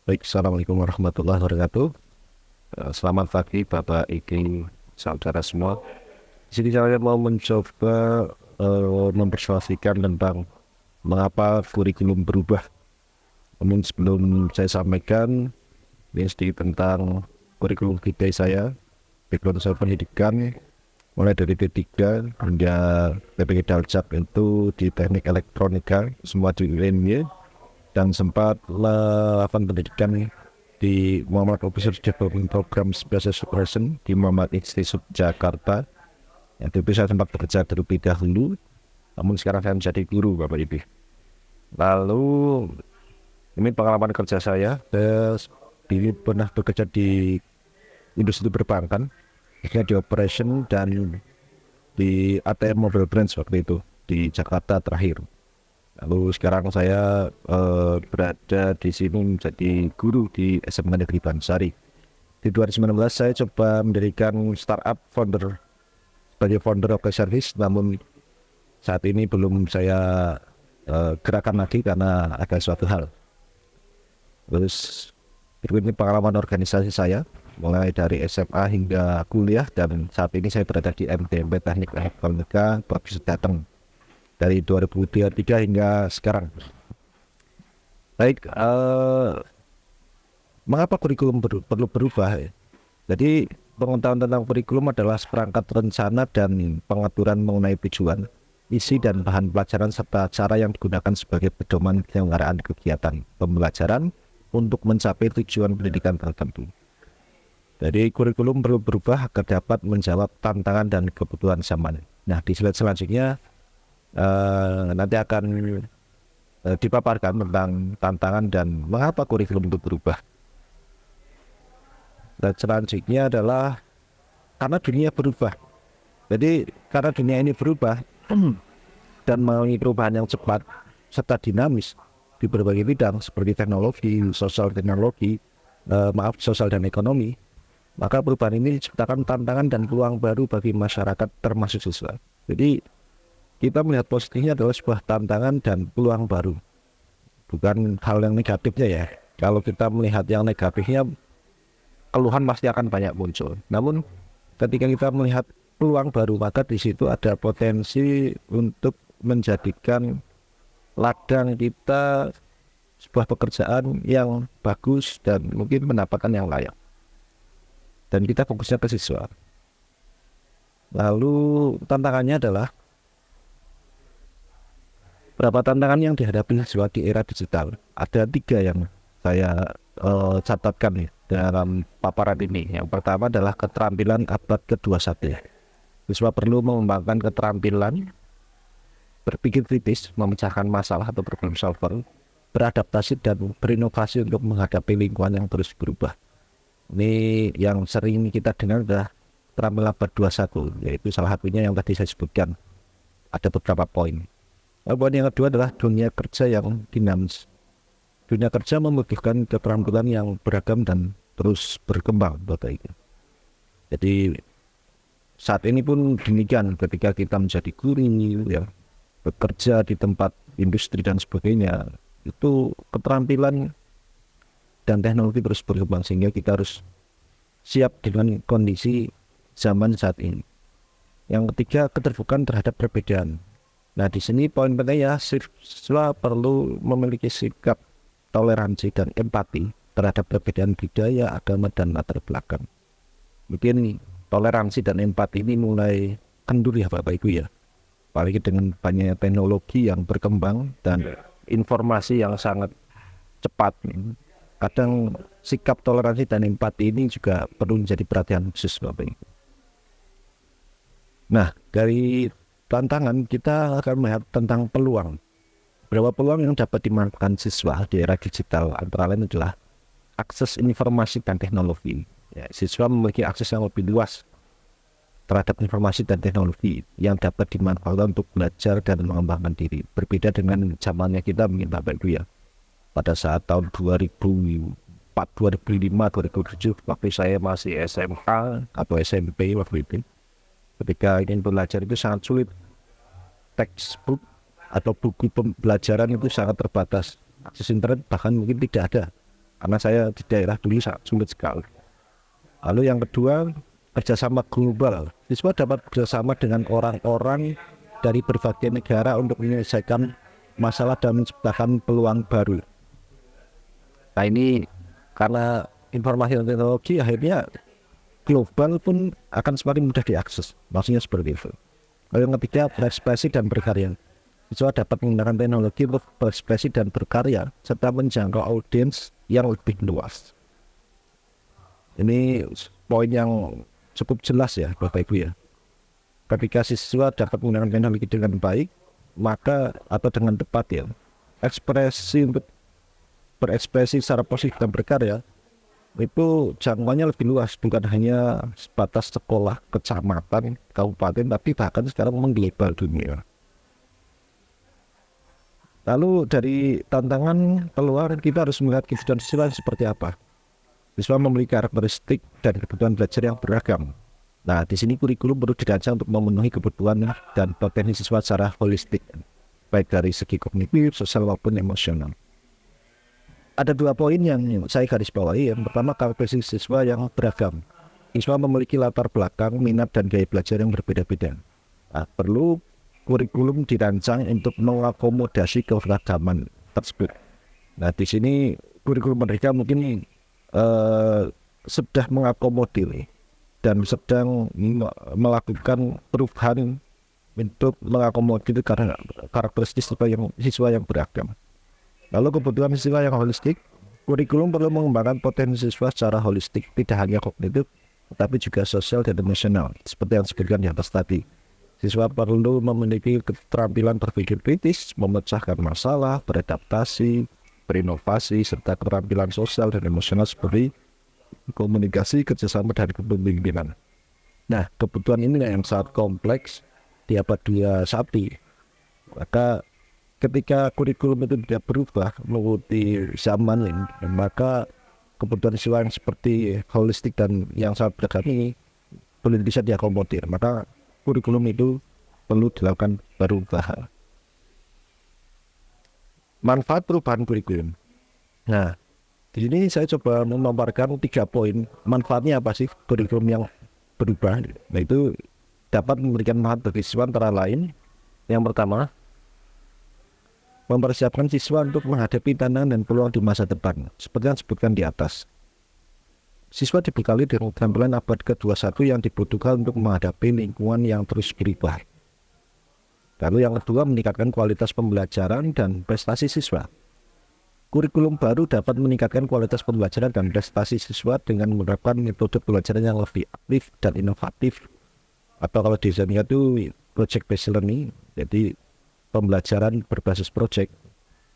Baik, Assalamualaikum warahmatullahi wabarakatuh. Selamat pagi Bapak Iki, saudara semua. Di sini saya mau mencoba mempersoalkan tentang mengapa kurikulum berubah. Namun sebelum saya sampaikan, ini sedikit tentang kurikulum kita saya, background saya pendidikan, mulai dari D3 hingga PPG Daljak itu di teknik elektronika, semua di UNY, dan sempat melakukan pendidikan di Muhammad Officer Development Program Special Supervision di Muhammad Institute Jakarta. Yang itu saya sempat bekerja terlebih dahulu, namun sekarang saya menjadi guru Bapak Ibu. Lalu ini pengalaman kerja saya dulu pernah bekerja di industri perbankan, di operation dan di ATM Mobile Branch waktu itu di Jakarta terakhir. Lalu sekarang saya berada di sini menjadi guru di SMA Negeri Bansari. Di 2019 saya coba mendirikan startup sebagai founder of the service, namun saat ini belum saya gerakan lagi karena ada suatu hal. Terus ini pengalaman organisasi saya mulai dari SMA hingga kuliah, dan saat ini saya berada di MTMP Teknik Elektronika Provinsi Jateng dari 2023 hingga sekarang. Baik, mengapa kurikulum perlu berubah? Jadi pengetahuan tentang kurikulum adalah seperangkat rencana dan pengaturan mengenai tujuan, isi dan bahan pelajaran serta cara yang digunakan sebagai pedoman penyelenggaraan kegiatan pembelajaran untuk mencapai tujuan pendidikan tertentu. Jadi kurikulum perlu berubah agar dapat menjawab tantangan dan kebutuhan zaman. Nah, di slide selanjutnya nanti akan dipaparkan tentang tantangan dan mengapa kurikulum itu berubah. Dan selanjutnya adalah karena dunia berubah. Jadi karena dunia ini berubah dan mengalami perubahan yang cepat serta dinamis di berbagai bidang seperti teknologi, sosial dan ekonomi, maka perubahan ini menciptakan tantangan dan peluang baru bagi masyarakat termasuk siswa. Jadi kita melihat positifnya adalah sebuah tantangan dan peluang baru, bukan hal yang negatifnya ya. Kalau kita melihat yang negatifnya, keluhan pasti akan banyak muncul. Namun ketika kita melihat peluang baru, maka di situ ada potensi untuk menjadikan ladang kita sebuah pekerjaan yang bagus dan mungkin pendapatan yang layak. Dan kita fokusnya ke siswa. Lalu tantangannya adalah berapa tantangan yang dihadapi siswa di era digital. Ada 3 yang saya catatkan nih dalam paparan ini. Yang pertama adalah keterampilan abad ke-21. Siswa perlu mengembangkan keterampilan berpikir kritis, memecahkan masalah atau problem solver, beradaptasi dan berinovasi untuk menghadapi lingkungan yang terus berubah. Ini yang sering kita dengar adalah keterampilan abad 21, yaitu salah satunya yang tadi saya sebutkan. Ada beberapa poin. Poin yang kedua adalah dunia kerja yang dinamis. Dunia kerja membutuhkan keterampilan yang beragam dan terus berkembang, Bapak Ibu. Jadi saat ini pun demikian, ketika kita menjadi guru ya, bekerja di tempat industri dan sebagainya, itu keterampilan dan teknologi terus berkembang sehingga kita harus siap dengan kondisi zaman saat ini. Yang ketiga, keterbukaan terhadap perbedaan. Nah, di sini poin pentingnya siswa perlu memiliki sikap toleransi dan empati terhadap perbedaan budaya, agama, dan latar belakang. Mungkin toleransi dan empati ini mulai kendur ya Bapak Ibu ya. Apalagi dengan banyaknya teknologi yang berkembang dan informasi yang sangat cepat. Kadang sikap toleransi dan empati ini juga perlu menjadi perhatian khusus Bapak Ibu. Nah, dari tantangan kita akan melihat tentang peluang. Berapa peluang yang dapat dimanfaatkan siswa di era digital, antara lain adalah akses informasi dan teknologi. Ya, siswa memiliki akses yang lebih luas terhadap informasi dan teknologi yang dapat dimanfaatkan untuk belajar dan mengembangkan diri. Berbeda dengan zamannya kita mungkin Bapak Ibu ya. Pada saat tahun 2004, 2005, 2007, waktu saya masih SMK atau SMP waktu itu, ketika ingin belajar itu sangat sulit. Textbook atau buku pembelajaran itu sangat terbatas. Akses internet bahkan mungkin tidak ada. karena saya di daerah dulu sangat sulit sekali. Lalu yang kedua, kerjasama global. Siswa dapat bekerjasama dengan orang-orang dari berbagai negara untuk menyelesaikan masalah dan menciptakan peluang baru. Nah ini karena informasi dan teknologi akhirnya global pun akan semakin mudah diakses. Maksudnya seperti itu. Lalu yang ketiga, berekspresi dan berkarya. Siswa dapat menggunakan teknologi untuk berekspresi dan berkarya serta menjangkau audiens yang lebih luas. Ini poin yang cukup jelas ya Bapak Ibu ya. Ketika siswa dapat menggunakan teknologi dengan baik, maka atau dengan tepat ya, ekspresi untuk berekspresi secara positif dan berkarya itu jangkauannya lebih luas, bukan hanya sebatas sekolah, kecamatan, kabupaten, tapi bahkan sekarang mengglobal dunia. Lalu dari tantangan keluar, kita harus melihat kebutuhan siswa seperti apa. Siswa memiliki karakteristik dan kebutuhan belajar yang beragam. Nah, di sini kurikulum perlu dirancang untuk memenuhi kebutuhan dan potensi siswa secara holistik, baik dari segi kognitif, sosial maupun emosional. Ada 2 poin yang saya garis bawahi. Yang pertama, karakteristik siswa yang beragam. Siswa memiliki latar belakang, minat, dan gaya belajar yang berbeda-beda. Nah, perlu kurikulum dirancang untuk mengakomodasi keberagaman tersebut. Nah, di sini kurikulum mereka mungkin sudah mengakomodir dan sedang melakukan perubahan untuk mengakomodir karakteristik siswa yang beragam. Lalu kebutuhan siswa yang holistik, kurikulum perlu mengembangkan potensi siswa secara holistik, tidak hanya kognitif, tetapi juga sosial dan emosional, seperti yang disebutkan di atas tadi. Siswa perlu memiliki keterampilan berpikir kritis, memecahkan masalah, beradaptasi, berinovasi, serta keterampilan sosial dan emosional seperti komunikasi, kerjasama, dan kepemimpinan. Nah, kebutuhan ini yang sangat kompleks di abad 21. Maka ketika kurikulum itu tidak berubah mengikuti zaman ini, maka kebutuhan siswa yang seperti holistik dan yang sangat beragam ini belum bisa diakomodir. Maka kurikulum itu perlu dilakukan perubahan. Manfaat perubahan kurikulum. Nah, di sini saya coba memaparkan 3 poin. Manfaatnya apa sih kurikulum yang berubah? Nah, itu dapat memberikan manfaat bagi siswa antara lain. Yang pertama, mempersiapkan siswa untuk menghadapi tantangan dan peluang di masa depan, seperti yang disebutkan di atas. Siswa dibekali dengan keterampilan abad ke-21 yang dibutuhkan untuk menghadapi lingkungan yang terus berubah. Lalu yang kedua, meningkatkan kualitas pembelajaran dan prestasi siswa. Kurikulum baru dapat meningkatkan kualitas pembelajaran dan prestasi siswa dengan menerapkan metode pembelajaran yang lebih aktif dan inovatif. Atau kalau di Zania itu project based learning, jadi pembelajaran berbasis project,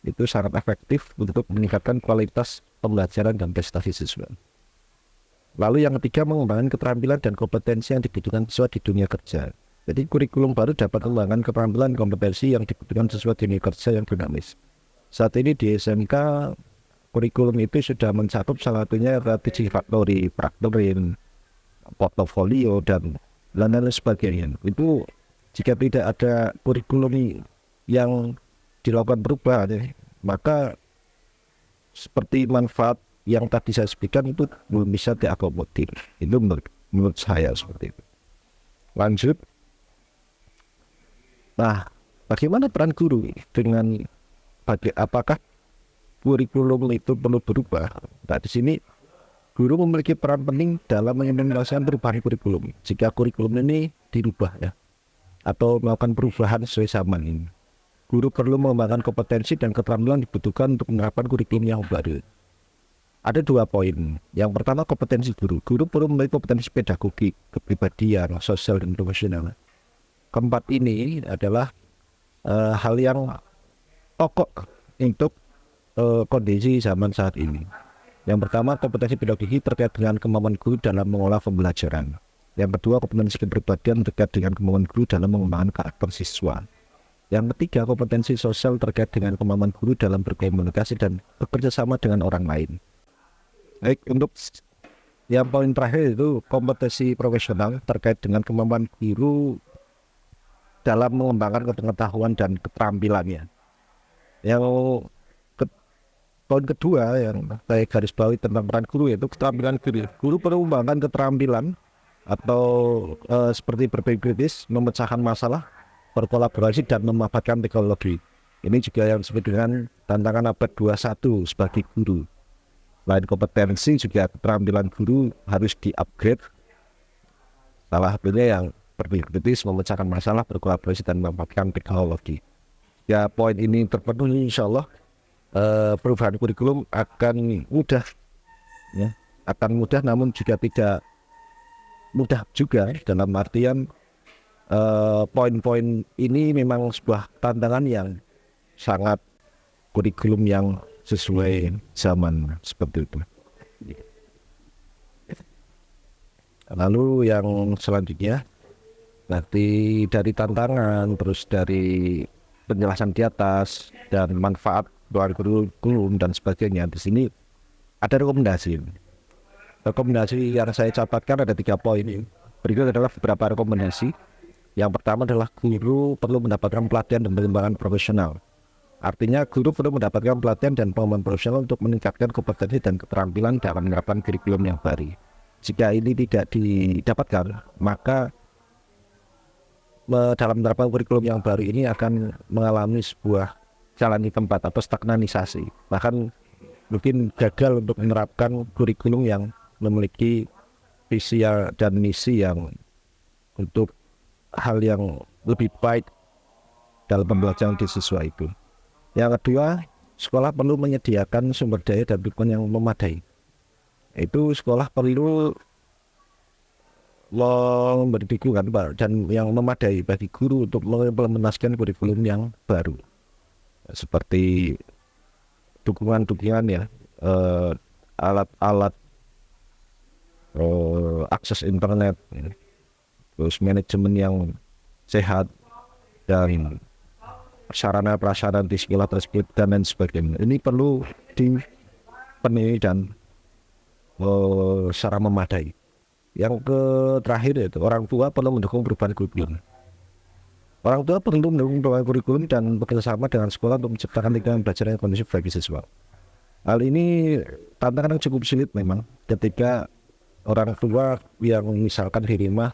itu sangat efektif untuk meningkatkan kualitas pembelajaran dan prestasi siswa. Lalu yang ketiga, mengembangkan keterampilan dan kompetensi yang dibutuhkan siswa di dunia kerja. Jadi kurikulum baru dapat mengembangkan keterampilan kompetensi yang dibutuhkan siswa di dunia kerja yang dinamis. Saat ini di SMK, kurikulum itu sudah mencakup salah satunya teaching factory, prakterin, portofolio, dan lain-lain sebagainya. Itu jika tidak ada kurikulum yang dilakukan perubahan, maka seperti manfaat yang tadi saya sebutkan itu belum bisa diakomodir. Itu menurut saya seperti itu. Lanjut. Nah, bagaimana peran guru dengan apakah kurikulum itu perlu berubah? Nah, di sini guru memiliki peran penting dalam mengimplementasikan perubahan kurikulum. Jika kurikulum ini dirubah ya, atau melakukan perubahan sesuai zaman ini, guru perlu mengembangkan kompetensi dan keterampilan dibutuhkan untuk menerapkan kurikulum yang baru. Ada 2 poin. Yang pertama, kompetensi guru. Guru perlu memiliki kompetensi pedagogik, kepribadian, sosial, dan profesional. Keempat ini adalah hal yang pokok untuk kondisi zaman saat ini. Yang pertama, kompetensi pedagogik terkait dengan kemampuan guru dalam mengolah pembelajaran. Yang kedua, kompetensi kepribadian terkait dengan kemampuan guru dalam mengembangkan karakter siswa. Yang ketiga, kompetensi sosial terkait dengan kemampuan guru dalam berkomunikasi dan bekerja sama dengan orang lain. Baik, untuk yang poin terakhir itu kompetensi profesional terkait dengan kemampuan guru dalam mengembangkan pengetahuan dan keterampilannya. Yang poin kedua yang saya garis bawahi tentang peran guru yaitu keterampilan guru. Guru perlu mengembangkan keterampilan atau seperti berpikir kritis, memecahkan masalah, berkolaborasi dan memanfaatkan teknologi. Ini juga yang disebut dengan tantangan abad 21 sebagai guru. Selain kompetensi juga keterampilan guru harus di-upgrade. Salah satunya yang berpikir kritis, memecahkan masalah, berkolaborasi dan memanfaatkan teknologi. Ya, poin ini terpenuhi, insya Allah perubahan kurikulum akan mudah, ya, akan mudah, namun juga tidak mudah juga dalam artian poin-poin ini memang sebuah tantangan yang sangat kurikulum yang sesuai zaman seperti itu. Lalu yang selanjutnya nanti dari tantangan, terus dari penjelasan di atas dan manfaat dari kurikulum dan sebagainya, di sini ada rekomendasi. Rekomendasi yang saya catatkan ada 3 poin. Berikut adalah beberapa rekomendasi. Yang pertama adalah guru perlu mendapatkan pelatihan dan pengembangan profesional. Artinya guru perlu mendapatkan pelatihan dan pengembangan profesional untuk meningkatkan kompetensi dan keterampilan dalam menerapkan kurikulum yang baru. Jika ini tidak didapatkan, maka dalam menerapkan kurikulum yang baru ini akan mengalami sebuah jalan di tempat atau stagnanisasi. Bahkan mungkin gagal untuk menerapkan kurikulum yang memiliki visi dan misi yang untuk hal yang lebih baik dalam pembelajaran di siswa itu. Yang kedua, sekolah perlu menyediakan sumber daya dan dukungan yang memadai. Itu sekolah perlu memberi dukungan dan yang memadai bagi guru untuk mengimplementasikan kurikulum yang baru. Seperti dukungan ya, alat-alat, akses internet, terus manajemen yang sehat dan sarana prasarana di sekolah tersebut dan lain sebagainya. Ini perlu dipenuhi dan secara memadai. Yang terakhir yaitu orang tua perlu mendukung perubahan kurikulum. Orang tua perlu mendukung perubahan kurikulum dan bekerjasama dengan sekolah untuk menciptakan lingkungan belajar yang kondusif bagi siswa. Hal ini tantangan yang cukup sulit memang ketika orang tua yang misalkan di rumah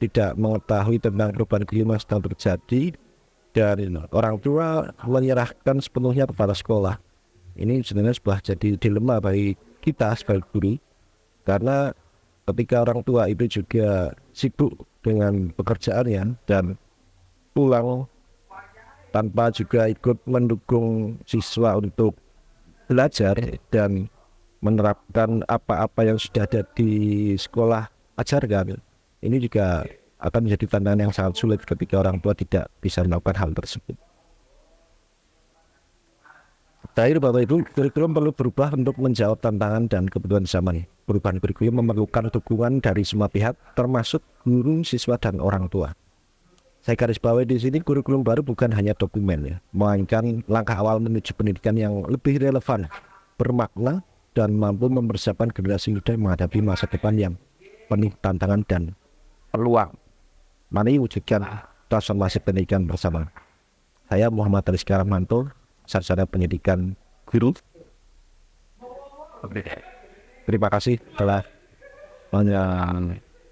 tidak mengetahui tentang perubahan kurikulum yang sedang terjadi dan orang tua menyerahkan sepenuhnya kepada sekolah. Ini sebenarnya sebuah jadi dilema bagi kita sebagai guru, karena ketika orang tua itu juga sibuk dengan pekerjaannya dan pulang tanpa juga ikut mendukung siswa untuk belajar dan menerapkan apa-apa yang sudah ada di sekolah ajarkan, ini juga akan menjadi tantangan yang sangat sulit ketika orang tua tidak bisa melakukan hal tersebut. Terakhir Bapak Ibu, kurikulum perlu berubah untuk menjawab tantangan dan kebutuhan zaman. Perubahan kurikulum memerlukan dukungan dari semua pihak, termasuk guru, siswa, dan orang tua. Saya garis bawahi di sini, kurikulum baru bukan hanya dokumen ya, melainkan langkah awal menuju pendidikan yang lebih relevan, bermakna, dan mampu mempersiapkan generasi muda menghadapi masa depan yang penuh tantangan dan peluang. Mari wujudkan transformasi pendidikan bersama. Saya Muhammad Rizky Rahmanto, sarjana pendidikan guru. Terima kasih telah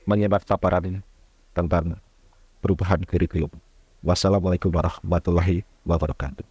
menyebar paparan tentang perubahan kurikulum. Wassalamualaikum warahmatullahi wabarakatuh.